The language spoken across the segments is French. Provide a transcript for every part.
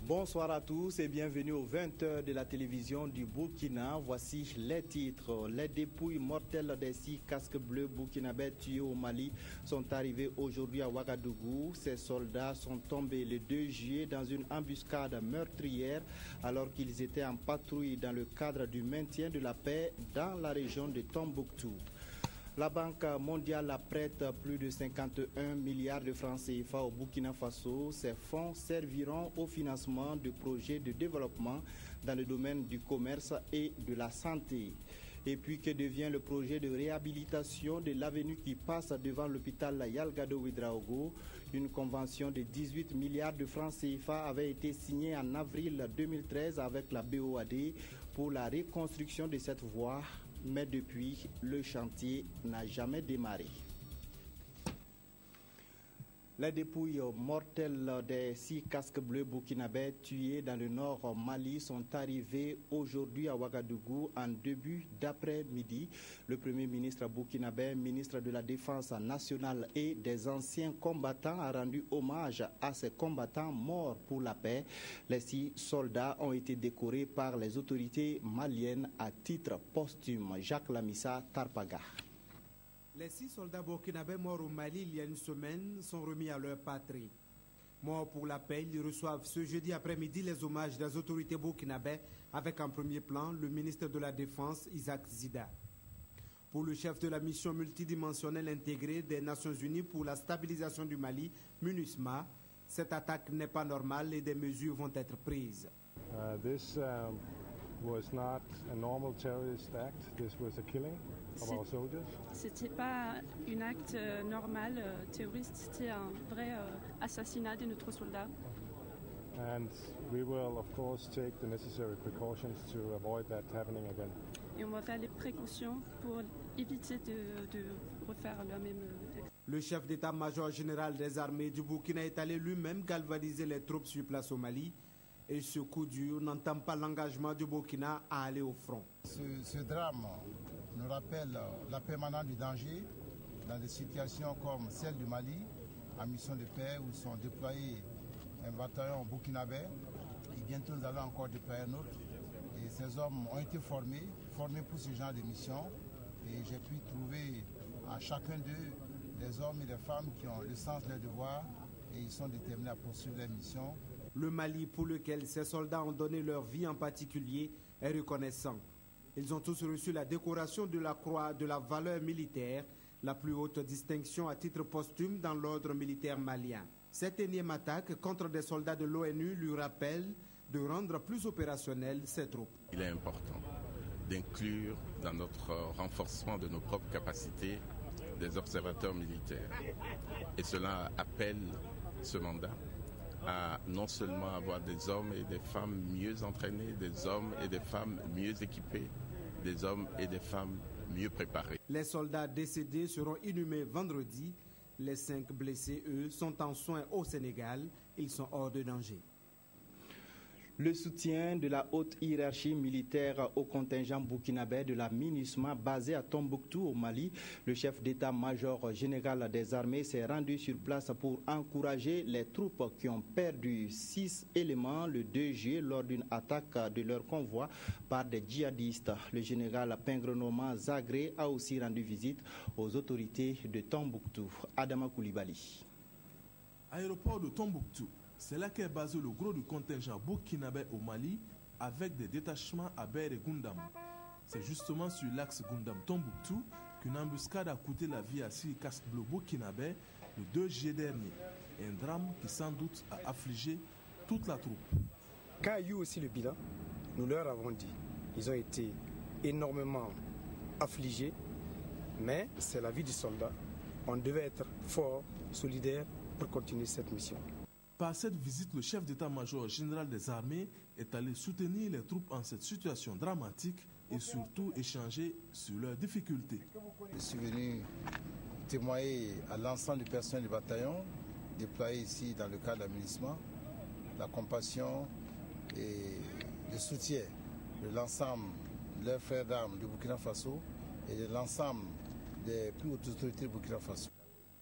Bonsoir à tous et bienvenue aux 20h de la télévision du Burkina. Voici les titres. Les dépouilles mortelles des 6 casques bleus burkinabés tués au Mali sont arrivées aujourd'hui à Ouagadougou. Ces soldats sont tombés le 2 juillet dans une embuscade meurtrière alors qu'ils étaient en patrouille dans le cadre du maintien de la paix dans la région de Tombouctou. La Banque mondiale prête plus de 51 milliards de francs CFA au Burkina Faso. Ces fonds serviront au financement de projets de développement dans le domaine du commerce et de la santé. Et puis, que devient le projet de réhabilitation de l'avenue qui passe devant l'hôpital Yalgado Ouedraogo? Une convention de 18 milliards de francs CFA avait été signée en avril 2013 avec la BOAD pour la reconstruction de cette voie. Mais depuis, le chantier n'a jamais démarré. Les dépouilles mortelles des 6 casques bleus burkinabés tués dans le nord Mali sont arrivées aujourd'hui à Ouagadougou en début d'après-midi. Le Premier ministre burkinabé, ministre de la Défense nationale et des anciens combattants, a rendu hommage à ces combattants morts pour la paix. Les 6 soldats ont été décorés par les autorités maliennes à titre posthume. Jacques Lamissa, Tarpaga. Les 6 soldats burkinabés morts au Mali il y a une semaine sont remis à leur patrie. Morts pour la paix, ils reçoivent ce jeudi après-midi les hommages des autorités burkinabées avec en premier plan le ministre de la Défense, Isaac Zida. Pour le chef de la mission multidimensionnelle intégrée des Nations Unies pour la stabilisation du Mali, MINUSMA, cette attaque n'est pas normale et des mesures vont être prises. This was not a normal terrorist act. This was a killing of our soldiers. C'était pas un acte normal terroriste, c'était un vrai assassinat de notre soldat. And we will of course take the necessary precautions to avoid that happening again. Et on va faire les précautions pour éviter de refaire le même acte. Le chef d'état-major général des armées du Burkina est allé lui-même galvaniser les troupes sur place au Mali. Et ce coup dur n'entame pas l'engagement du Burkina à aller au front. Ce drame nous rappelle la permanence du danger dans des situations comme celle du Mali, en mission de paix, où sont déployés un bataillon burkinabé. Et bientôt nous allons encore déployer un autre. Et ces hommes ont été formés pour ce genre de mission. Et j'ai pu trouver à chacun d'eux des hommes et des femmes qui ont le sens de leur devoir et ils sont déterminés à poursuivre leur mission. Le Mali, pour lequel ces soldats ont donné leur vie en particulier, est reconnaissant. Ils ont tous reçu la décoration de la Croix de la valeur militaire, la plus haute distinction à titre posthume dans l'ordre militaire malien. Cette énième attaque contre des soldats de l'ONU lui rappelle de rendre plus opérationnelles ces troupes. Il est important d'inclure dans notre renforcement de nos propres capacités des observateurs militaires. Et cela appelle ce mandat à non seulement avoir des hommes et des femmes mieux entraînés, des hommes et des femmes mieux équipés, des hommes et des femmes mieux préparés. Les soldats décédés seront inhumés vendredi. Les 5 blessés, eux, sont en soins au Sénégal. Ils sont hors de danger. Le soutien de la haute hiérarchie militaire au contingent burkinabé de la MINUSMA basé à Tombouctou au Mali, le chef d'état-major général des armées s'est rendu sur place pour encourager les troupes qui ont perdu 6 éléments le 2 juillet lors d'une attaque de leur convoi par des djihadistes. Le général Pingrenoma Zagré a aussi rendu visite aux autorités de Tombouctou. Adama Koulibaly. Aéroport de Tombouctou. C'est là qu'est basé le gros du contingent burkinabé au Mali avec des détachements à Ber et Goundam. C'est justement sur l'axe Goundam-Tombouctou qu'une embuscade a coûté la vie à 6 casques bleus burkinabés le 2 juillet dernier. Un drame qui sans doute a affligé toute la troupe. Quand il y a eu aussi le bilan, nous leur avons dit, ils ont été énormément affligés, mais c'est la vie du soldat. On devait être fort, solidaire pour continuer cette mission. Par cette visite, le chef d'état-major général des armées est allé soutenir les troupes en cette situation dramatique et surtout échanger sur leurs difficultés. Je suis venu témoigner à l'ensemble du personnel du bataillon déployé ici dans le cadre de l'aménagement, la compassion et le soutien de l'ensemble de leurs frères d'armes du Burkina Faso et de l'ensemble des plus hautes autorités du Burkina Faso.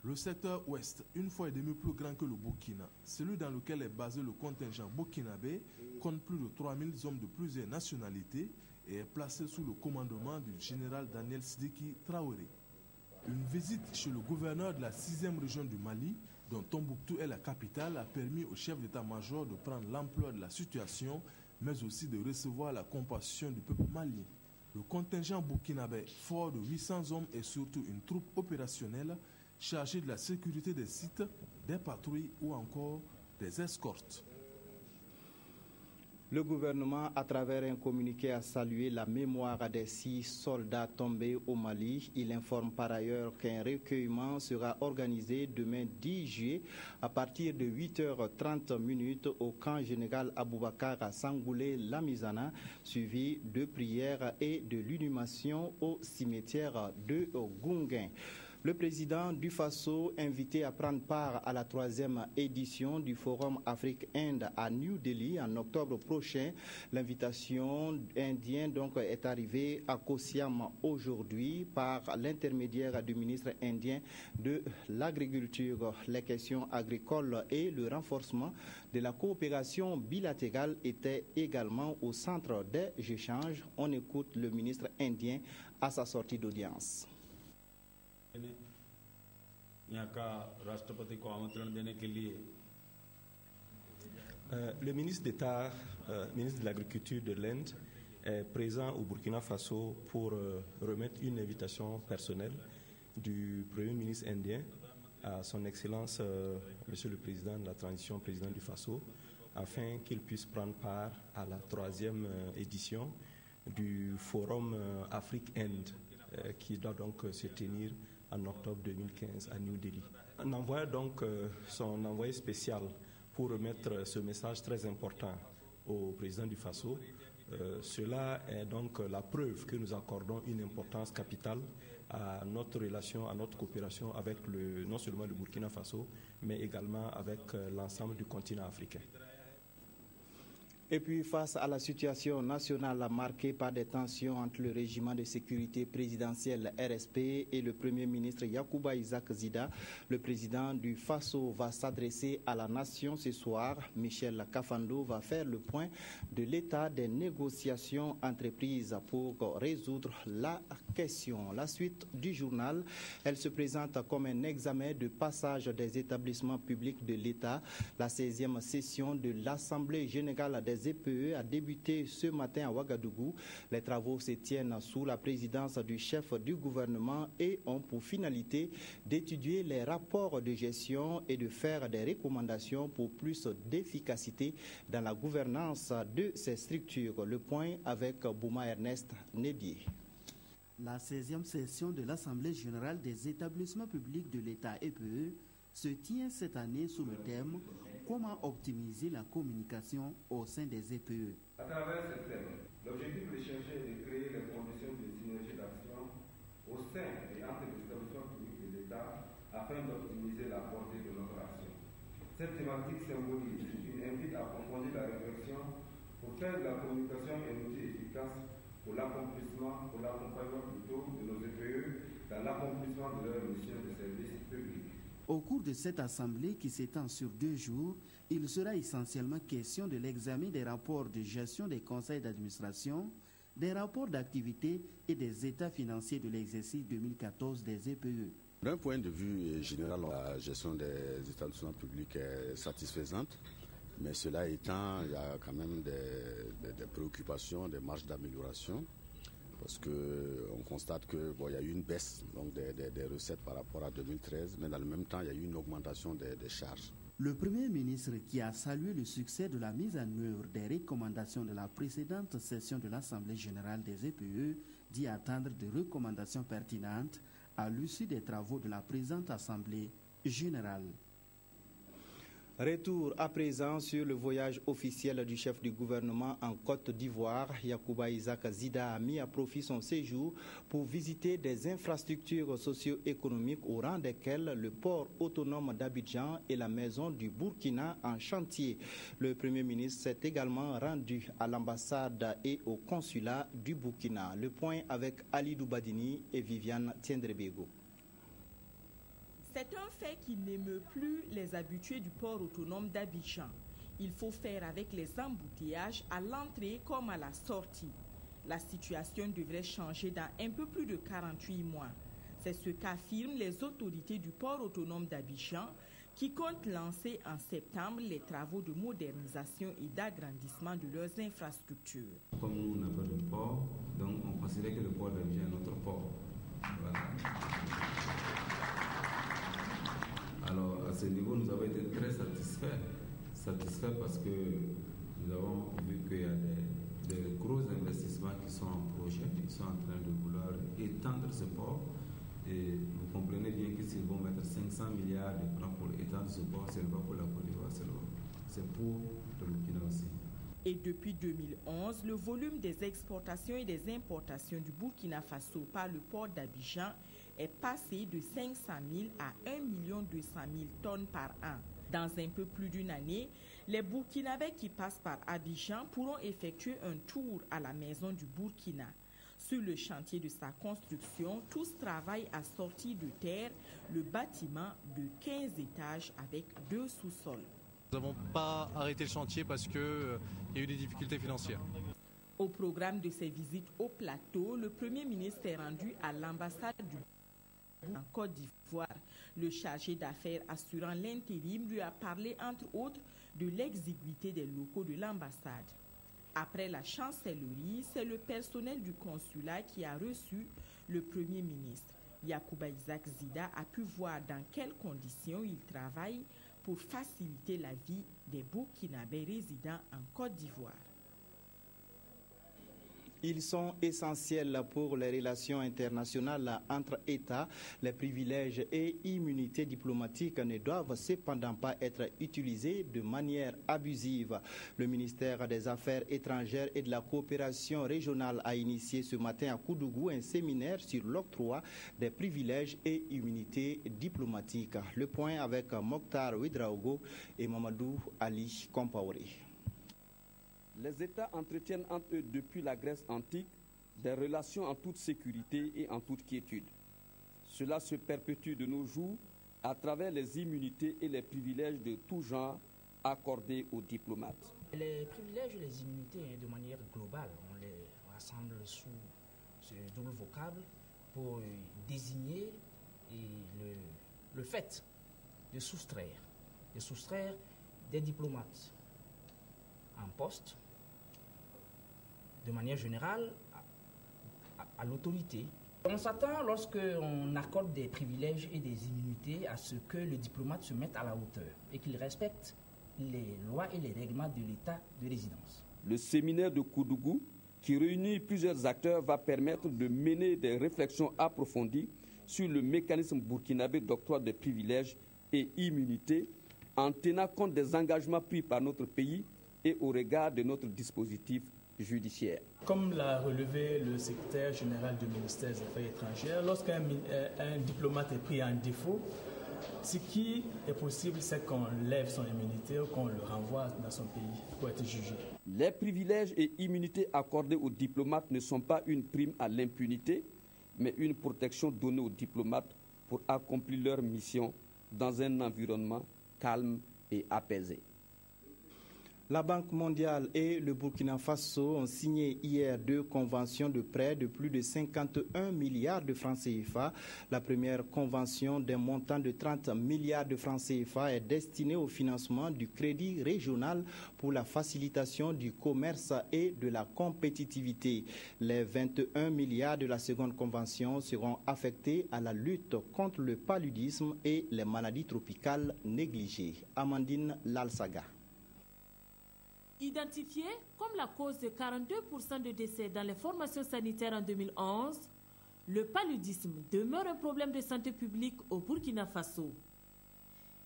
Le secteur ouest, une fois et demie plus grand que le Burkina, celui dans lequel est basé le contingent burkinabé, compte plus de 3000 hommes de plusieurs nationalités et est placé sous le commandement du général Daniel Sidiki Traoré. Une visite chez le gouverneur de la 6e région du Mali, dont Tombouctou est la capitale, a permis au chef d'état-major de prendre l'ampleur de la situation, mais aussi de recevoir la compassion du peuple malien. Le contingent burkinabé, fort de 800 hommes, est surtout une troupe opérationnelle chargée de la sécurité des sites, des patrouilles ou encore des escortes. Le gouvernement, à travers un communiqué, a salué la mémoire des 6 soldats tombés au Mali. Il informe par ailleurs qu'un recueillement sera organisé demain 10 juillet à partir de 8h30 au camp général Aboubakar à Sangoulé-Lamizana, suivi de prières et de l'inhumation au cimetière de Gounguin. Le président du Faso, invité à prendre part à la 3e édition du Forum Afrique-Inde à New Delhi en octobre prochain. L'invitation indienne donc est arrivée à Kosiam aujourd'hui par l'intermédiaire du ministre indien de l'Agriculture. Les questions agricoles et le renforcement de la coopération bilatérale étaient également au centre des échanges. On écoute le ministre indien à sa sortie d'audience. Le ministre d'État, ministre de l'Agriculture de l'Inde, est présent au Burkina Faso pour remettre une invitation personnelle du Premier ministre indien à son Excellence, Monsieur le Président de la Transition, Président du Faso, afin qu'il puisse prendre part à la 3e édition du Forum Afrique-Inde qui doit donc se tenir en octobre 2015 à New Delhi. On envoie donc son envoyé spécial pour remettre ce message très important au président du Faso. Cela est donc la preuve que nous accordons une importance capitale à notre relation, à notre coopération avec non seulement le Burkina Faso, mais également avec l'ensemble du continent africain. Et puis face à la situation nationale marquée par des tensions entre le régiment de sécurité présidentiel RSP et le Premier ministre Yacouba Isaac Zida, le président du Faso va s'adresser à la nation ce soir. Michel Kafando va faire le point de l'état des négociations entreprises pour résoudre la question. La suite du journal, elle se présente comme un examen de passage des établissements publics de l'État. La 16e session de l'Assemblée générale des EPE a débuté ce matin à Ouagadougou. Les travaux se tiennent sous la présidence du chef du gouvernement et ont pour finalité d'étudier les rapports de gestion et de faire des recommandations pour plus d'efficacité dans la gouvernance de ces structures. Le point avec Bouma Ernest Nédier. La 16e session de l'Assemblée générale des établissements publics de l'État EPE se tient cette année sous le thème « Comment optimiser la communication au sein des EPE ». À travers ce thème, l'objectif recherché est de créer les conditions de synergie d'action au sein et entre les établissements publics de l'État afin d'optimiser la portée de notre action. Cette thématique symbolise une invite à approfondir la réflexion pour faire de la communication un outil efficace pour l'accompagnement plutôt de nos EPE dans l'accomplissement de leur mission de service public. Au cours de cette assemblée qui s'étend sur 2 jours, il sera essentiellement question de l'examen des rapports de gestion des conseils d'administration, des rapports d'activité et des états financiers de l'exercice 2014 des EPE. D'un point de vue général, la gestion des établissements publics est satisfaisante, mais cela étant, il y a quand même des préoccupations, des marges d'amélioration. Parce qu'on constate qu'il y a eu une baisse donc, des recettes par rapport à 2013, mais dans le même temps, il y a eu une augmentation des charges. Le Premier ministre, qui a salué le succès de la mise en œuvre des recommandations de la précédente session de l'Assemblée générale des EPE, dit attendre des recommandations pertinentes à l'issue des travaux de la présente Assemblée générale. Retour à présent sur le voyage officiel du chef du gouvernement en Côte d'Ivoire. Yacouba Isaac Zida a mis à profit son séjour pour visiter des infrastructures socio-économiques au rang desquelles le port autonome d'Abidjan et la maison du Burkina en chantier. Le Premier ministre s'est également rendu à l'ambassade et au consulat du Burkina. Le point avec Ali Doubadini et Viviane Tiendrebego. C'est un fait qui n'émeut plus les habitués du port autonome d'Abidjan. Il faut faire avec les embouteillages à l'entrée comme à la sortie. La situation devrait changer dans un peu plus de 48 mois. C'est ce qu'affirment les autorités du port autonome d'Abidjan qui comptent lancer en septembre les travaux de modernisation et d'agrandissement de leurs infrastructures. Comme nous, on n'a pas de port, donc on considère que le port d'Abidjan est notre port. Voilà. Alors, à ce niveau, nous avons été très satisfaits parce que nous avons vu qu'il y a des gros investissements qui sont en projet, qui sont en train de vouloir étendre ce port. Et vous comprenez bien que s'ils vont mettre 500 milliards de francs pour étendre ce port, ce n'est pas pour la Côte d'Ivoire, c'est pour le Burkina aussi. Et depuis 2011, le volume des exportations et des importations du Burkina Faso par le port d'Abidjan est passé de 500 000 à 1 200 000 tonnes par an. Dans un peu plus d'une année, les Burkinabés qui passent par Abidjan pourront effectuer un tour à la maison du Burkina. Sur le chantier de sa construction, tous travaillent à sortir de terre le bâtiment de 15 étages avec 2 sous-sols. Nous n'avons pas arrêté le chantier parce qu'il y a eu des difficultés financières. Au programme de ses visites au plateau, le Premier ministre est rendu à l'ambassade du en Côte d'Ivoire. Le chargé d'affaires assurant l'intérim lui a parlé entre autres de l'exiguïté des locaux de l'ambassade. Après la chancellerie, c'est le personnel du consulat qui a reçu le Premier ministre. Yacouba Isaac Zida a pu voir dans quelles conditions il travaille pour faciliter la vie des Burkinabés résidant en Côte d'Ivoire. Ils sont essentiels pour les relations internationales entre États. Les privilèges et immunités diplomatiques ne doivent cependant pas être utilisés de manière abusive. Le ministère des Affaires étrangères et de la coopération régionale a initié ce matin à Koudougou un séminaire sur l'octroi des privilèges et immunités diplomatiques. Le point avec Mokhtar Ouedraogo et Mamadou Ali Kompaoré. Les États entretiennent entre eux depuis la Grèce antique des relations en toute sécurité et en toute quiétude. Cela se perpétue de nos jours à travers les immunités et les privilèges de tout genre accordés aux diplomates. Les privilèges et les immunités, de manière globale, on les rassemble sous ce double vocable pour désigner le fait de soustraire des diplomates en poste, de manière générale, à l'autorité. On s'attend, lorsqu'on accorde des privilèges et des immunités, à ce que le diplomate se mette à la hauteur et qu'il respecte les lois et les règlements de l'état de résidence. Le séminaire de Koudougou, qui réunit plusieurs acteurs, va permettre de mener des réflexions approfondies sur le mécanisme burkinabé d'octroi de privilèges et immunités en tenant compte des engagements pris par notre pays et au regard de notre dispositif judiciaire. Comme l'a relevé le secrétaire général du ministère des Affaires étrangères, lorsqu'un diplomate est pris en défaut, ce qui est possible, c'est qu'on lève son immunité ou qu'on le renvoie dans son pays pour être jugé. Les privilèges et immunités accordés aux diplomates ne sont pas une prime à l'impunité, mais une protection donnée aux diplomates pour accomplir leur mission dans un environnement calme et apaisé. La Banque mondiale et le Burkina Faso ont signé hier 2 conventions de prêt de plus de 51 milliards de francs CFA. La première convention d'un montant de 30 milliards de francs CFA est destinée au financement du crédit régional pour la facilitation du commerce et de la compétitivité. Les 21 milliards de la seconde convention seront affectés à la lutte contre le paludisme et les maladies tropicales négligées. Amandine Lalsaga. Identifié comme la cause de 42% de décès dans les formations sanitaires en 2011, le paludisme demeure un problème de santé publique au Burkina Faso.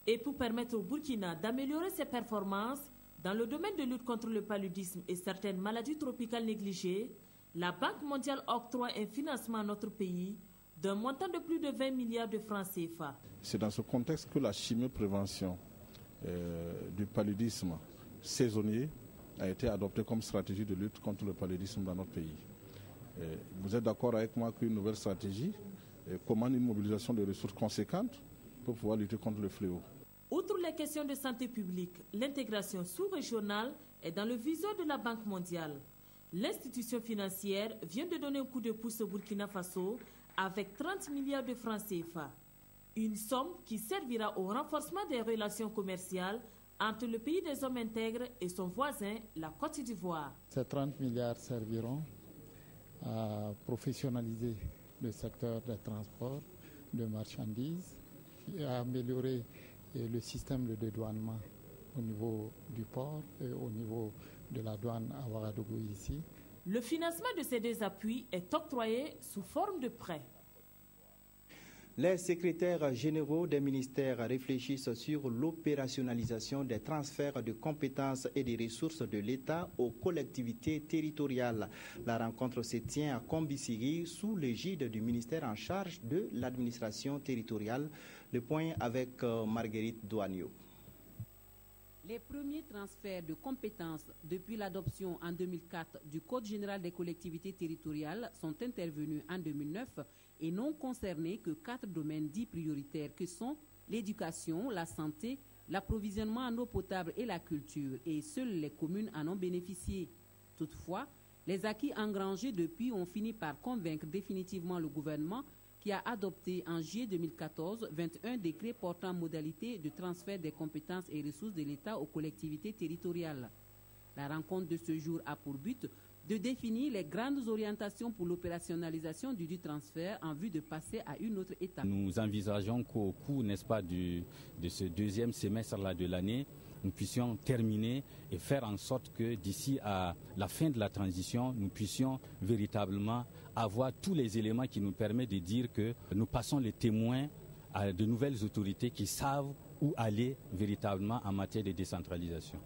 Et pour permettre au Burkina d'améliorer ses performances dans le domaine de lutte contre le paludisme et certaines maladies tropicales négligées, la Banque mondiale octroie un financement à notre pays d'un montant de plus de 20 milliards de francs CFA. C'est dans ce contexte que la chimioprévention du paludisme saisonnier a été adopté comme stratégie de lutte contre le paludisme dans notre pays. Vous êtes d'accord avec moi qu'une nouvelle stratégie commande une mobilisation de ressources conséquentes pour pouvoir lutter contre le fléau. Outre les questions de santé publique, l'intégration sous-régionale est dans le viseur de la Banque mondiale. L'institution financière vient de donner un coup de pouce au Burkina Faso avec 30 milliards de francs CFA. Une somme qui servira au renforcement des relations commerciales entre le pays des hommes intègres et son voisin, la Côte d'Ivoire. Ces 30 milliards serviront à professionnaliser le secteur des transports de marchandises et à améliorer le système de dédouanement au niveau du port et au niveau de la douane à Ouagadougou ici. Le financement de ces deux appuis est octroyé sous forme de prêt. Les secrétaires généraux des ministères réfléchissent sur l'opérationnalisation des transferts de compétences et des ressources de l'État aux collectivités territoriales. La rencontre se tient à Kombisiri sous l'égide du ministère en charge de l'administration territoriale. Le point avec Marguerite Douagneau. Les premiers transferts de compétences depuis l'adoption en 2004 du Code général des collectivités territoriales sont intervenus en 2009 et n'ont concerné que 4 domaines dits prioritaires que sont l'éducation, la santé, l'approvisionnement en eau potable et la culture, et seules les communes en ont bénéficié. Toutefois, les acquis engrangés depuis ont fini par convaincre définitivement le gouvernement qui a adopté en juillet 2014 21 décrets portant modalités de transfert des compétences et ressources de l'État aux collectivités territoriales. La rencontre de ce jour a pour but de définir les grandes orientations pour l'opérationnalisation du transfert en vue de passer à une autre étape. Nous envisageons qu'au cours, n'est-ce pas, de ce deuxième semestre-là de l'année, nous puissions terminer et faire en sorte que d'ici à la fin de la transition, nous puissions véritablement avoir tous les éléments qui nous permettent de dire que nous passons les témoins à de nouvelles autorités qui savent où aller véritablement en matière de décentralisation.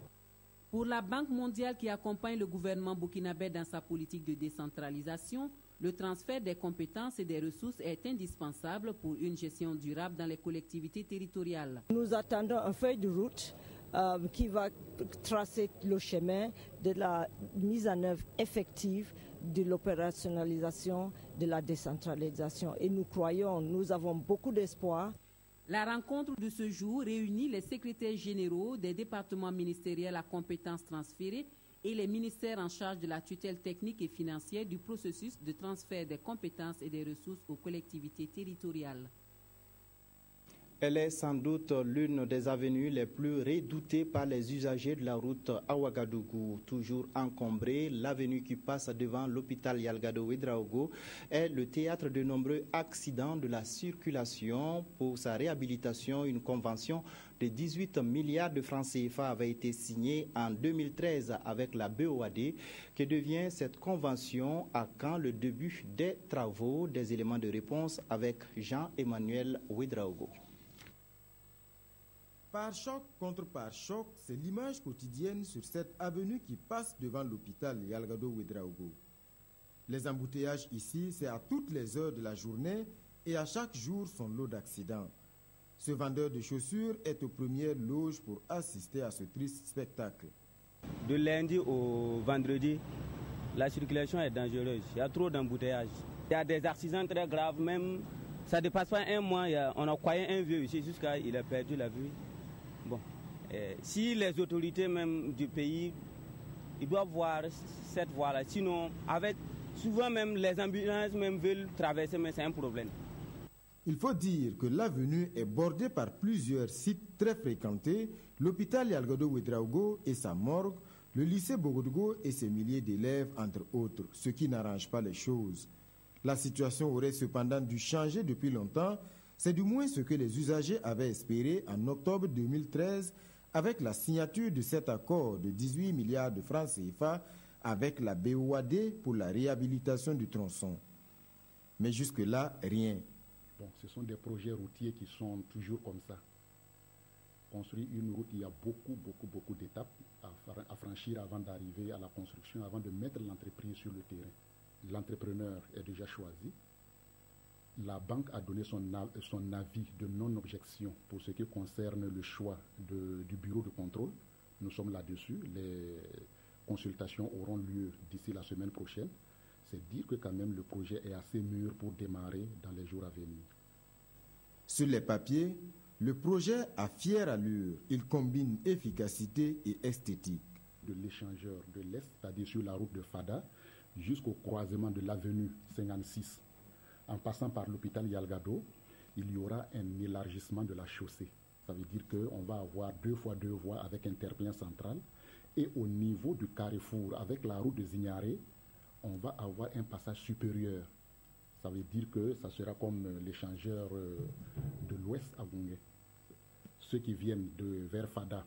Pour la Banque mondiale qui accompagne le gouvernement burkinabé dans sa politique de décentralisation, le transfert des compétences et des ressources est indispensable pour une gestion durable dans les collectivités territoriales. Nous attendons une feuille de route qui va tracer le chemin de la mise en œuvre effective de l'opérationnalisation de la décentralisation. Et nous croyons, nous avons beaucoup d'espoir. La rencontre de ce jour réunit les secrétaires généraux des départements ministériels à compétences transférées et les ministères en charge de la tutelle technique et financière du processus de transfert des compétences et des ressources aux collectivités territoriales. Elle est sans doute l'une des avenues les plus redoutées par les usagers de la route à Ouagadougou. Toujours encombrée, l'avenue qui passe devant l'hôpital Yalgado Ouedraogo est le théâtre de nombreux accidents de la circulation. Pour sa réhabilitation, une convention de 18 milliards de francs CFA avait été signée en 2013 avec la BOAD. Que devient cette convention? À quand le début des travaux? Des éléments de réponse avec Jean-Emmanuel Ouedraogo. Pare-choc contre pare-choc, c'est l'image quotidienne sur cette avenue qui passe devant l'hôpital Yalgado Ouedraogo. Les embouteillages ici, c'est à toutes les heures de la journée et à chaque jour son lot d'accidents. Ce vendeur de chaussures est aux premières loges pour assister à ce triste spectacle. De lundi au vendredi, la circulation est dangereuse. Il y a trop d'embouteillages. Il y a des accidents très graves, même ça ne dépasse pas un mois. On a croyé un vieux ici jusqu'à il a perdu la vue. Bon, si les autorités même du pays, ils doivent voir cette voie-là. Sinon, souvent même les ambulances même veulent traverser, mais c'est un problème. Il faut dire que l'avenue est bordée par plusieurs sites très fréquentés, l'hôpital Yalgado Ouedraogo et sa morgue, le lycée Bogodougou et ses milliers d'élèves, entre autres, ce qui n'arrange pas les choses. La situation aurait cependant dû changer depuis longtemps. C'est du moins ce que les usagers avaient espéré en octobre 2013 avec la signature de cet accord de 18 milliards de francs CFA avec la BOAD pour la réhabilitation du tronçon. Mais jusque-là, rien. Donc ce sont des projets routiers qui sont toujours comme ça. Construire une route, il y a beaucoup d'étapes à franchir avant d'arriver à la construction, avant de mettre l'entreprise sur le terrain. L'entrepreneur est déjà choisi. La banque a donné son avis de non-objection pour ce qui concerne le choix du bureau de contrôle. Nous sommes là-dessus. Les consultations auront lieu d'ici la semaine prochaine. C'est dire que quand même le projet est assez mûr pour démarrer dans les jours à venir. Sur les papiers, Le projet a fière allure. Il combine efficacité et esthétique. De l'échangeur de l'Est, c'est-à-dire sur la route de Fada, jusqu'au croisement de l'avenue 56, en passant par l'hôpital Yalgado, il y aura un élargissement de la chaussée. Ça veut dire qu'on va avoir 2 fois 2 voies avec un terre-plein central. Et au niveau du carrefour, avec la route de Zignaré, on va avoir un passage supérieur. Ça veut dire que ça sera comme l'échangeur de l'Ouest à Gungé. Ceux qui viennent vers Fada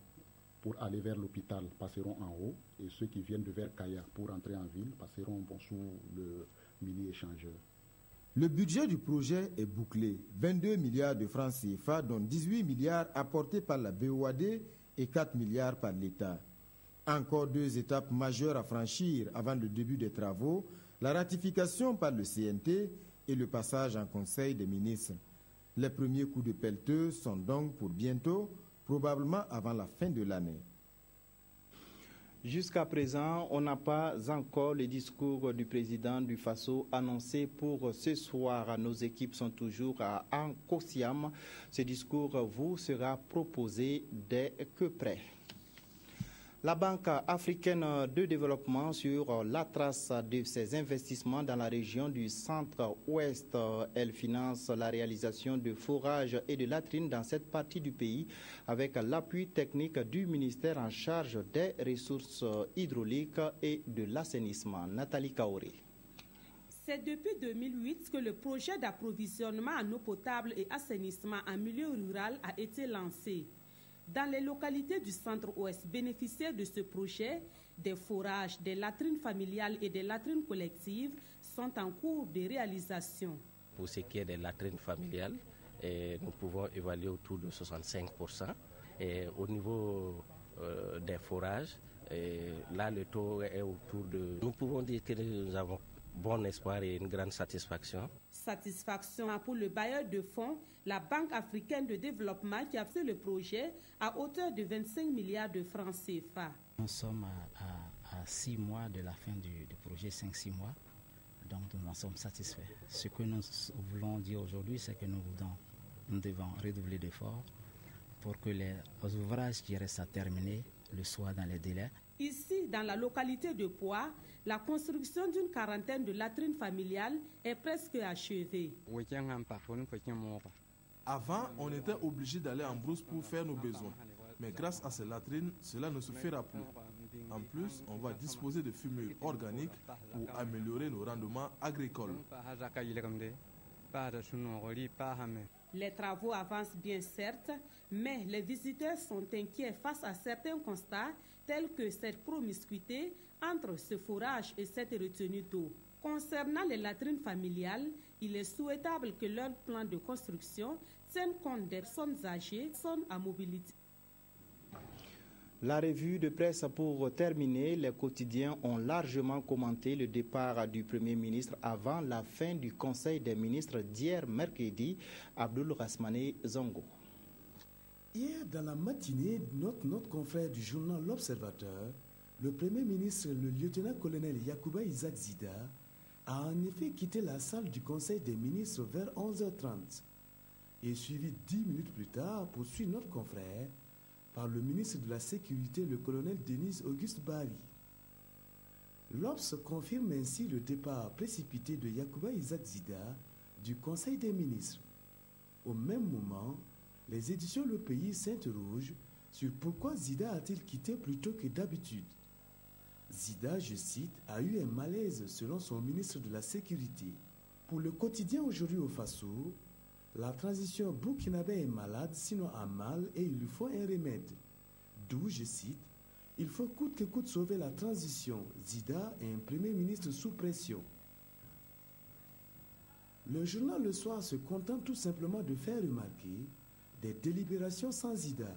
pour aller vers l'hôpital passeront en haut, et ceux qui viennent de vers Kaya pour entrer en ville passeront sous le mini-échangeur. Le budget du projet est bouclé. 22 milliards de francs CFA, dont 18 milliards apportés par la BOAD et 4 milliards par l'État. Encore 2 étapes majeures à franchir avant le début des travaux, la ratification par le CNT et le passage en Conseil des ministres. Les premiers coups de pelleteux sont donc pour bientôt, probablement avant la fin de l'année. Jusqu'à présent, on n'a pas encore le discours du président du Faso annoncé pour ce soir. Nos équipes sont toujours à Nkosiam. Ce discours vous sera proposé dès que prêt. La Banque africaine de développement sur la trace de ses investissements dans la région du centre-ouest. Elle finance la réalisation de forages et de latrines dans cette partie du pays avec l'appui technique du ministère en charge des ressources hydrauliques et de l'assainissement. Nathalie Kaoré. C'est depuis 2008 que le projet d'approvisionnement en eau potable et assainissement en milieu rural a été lancé. Dans les localités du centre-ouest bénéficiaires de ce projet, des forages, des latrines familiales et des latrines collectives sont en cours de réalisation. Pour ce qui est des latrines familiales, nous pouvons évaluer autour de 65%. Et au niveau des forages, là le taux est autour de... Nous pouvons dire que nous avons bon espoir et une grande satisfaction. Satisfaction pour le bailleur de fonds, la Banque africaine de développement qui a fait le projet à hauteur de 25 milliards de francs CFA. Nous sommes à 6 mois de la fin du projet, 5-6 mois, donc nous en sommes satisfaits. Ce que nous voulons dire aujourd'hui, c'est que nous devons redoubler d'efforts pour que les ouvrages qui restent à terminer le soient dans les délais. Ici, dans la localité de Poix, la construction d'une quarantaine de latrines familiales est presque achevée. Avant, on était obligé d'aller en brousse pour faire nos besoins. Mais grâce à ces latrines, cela ne se fera plus. En plus, on va disposer de fumures organiques pour améliorer nos rendements agricoles. Les travaux avancent bien certes, mais les visiteurs sont inquiets face à certains constats tels que cette promiscuité entre ce forage et cette retenue d'eau. Concernant les latrines familiales, il est souhaitable que leur plan de construction tienne compte des personnes âgées, personnes à mobilité. La revue de presse pour terminer, les quotidiens ont largement commenté le départ du Premier ministre avant la fin du Conseil des ministres d'hier mercredi. Abdoul Rasmane Zongo. Hier, dans la matinée, notre confrère du journal L'Observateur, le Premier ministre, le lieutenant-colonel Yacouba Isaac Zida, a en effet quitté la salle du Conseil des ministres vers 11h30 et suivi 10 minutes plus tard, poursuit notre confrère, par le ministre de la Sécurité, le colonel Denis Auguste Bari. L'Obs confirme ainsi le départ précipité de Yacouba Isaac Zida du Conseil des ministres. Au même moment, les éditions Le Pays s'interrogent sur pourquoi Zida a-t-il quitté plus tôt que d'habitude. Zida, je cite, a eu un malaise selon son ministre de la Sécurité. Pour le quotidien Aujourd'hui au Faso, la transition burkinabé est malade, sinon à mal, et il lui faut un remède. D'où, je cite, il faut coûte que coûte sauver la transition. Zida est un premier ministre sous pression. Le journal Le Soir se contente tout simplement de faire remarquer des délibérations sans Zida.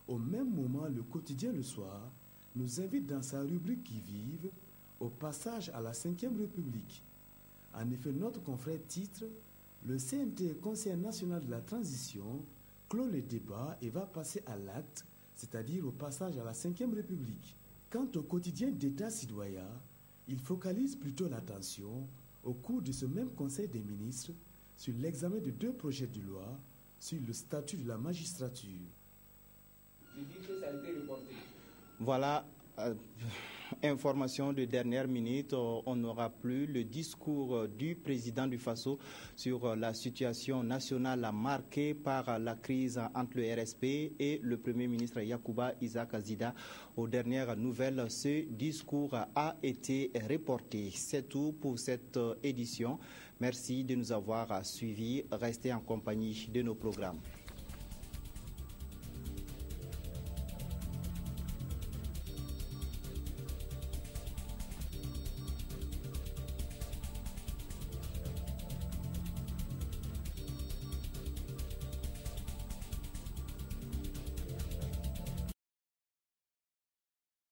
Au même moment, le quotidien Le Soir nous invite dans sa rubrique Qui vive au passage à la Ve République. En effet, notre confrère titre « Le CNT, Conseil national de la transition, clôt le débat et va passer à l'acte, c'est-à-dire au passage à la Ve République. » Quant au quotidien d'État citoyen, il focalise plutôt l'attention au cours de ce même Conseil des ministres sur l'examen de 2 projets de loi sur le statut de la magistrature. Voilà, information de dernière minute, on n'aura plus le discours du président du Faso sur la situation nationale marquée par la crise entre le RSP et le Premier ministre Yacouba Isaac Zida. Aux dernières nouvelles, ce discours a été reporté. C'est tout pour cette édition. Merci de nous avoir suivis. Restez en compagnie de nos programmes.